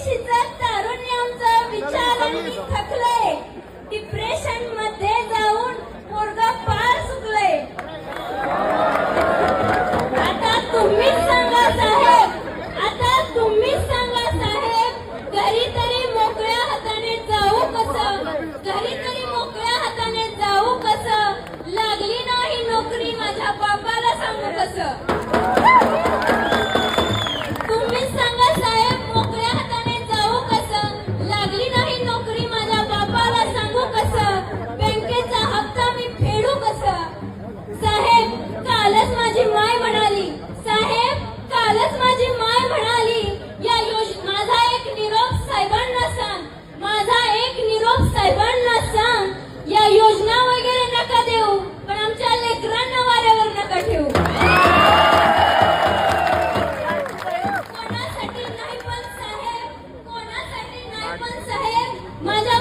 परदेशीचं तारुण्य आमचं विचारांनी थकलंय. डिप्रेशन मध्ये जाऊन पोरगा पार सुकलंय. आता तुम्हीच सांगा साहेब, आता तुम्हीच सांगा साहेब, घरी तरी मोकळ्या हाताने जाऊ कसं, घरी तरी मोकळ्या हाताने जाऊ कसं, लागली नाही नोकरी माझ्या बापाला सांगू कसं. तुम्हीच सांगा साहेब, मोकळ्या हाताने जाऊ कसं, लागली नाही नोकरी माझ्या बापाला सांगू कसं, बँकेचा हप्ता मी फेडू कसं. साहेब कालच माझी माय म्हणाली, साहेब कालच माझी माय म्हणाली, या माझा एक निरोप साहेबांना सांग, माझा एक निरोप साहेबांना सांग, या योजना वगैरे नका देऊ, पण आमच्या लेकरांना वाऱ्यावर नका ठेवू. कोणासाठी नाही पण साहेब, कोणासाठी नाही पण साहेब, माझ्या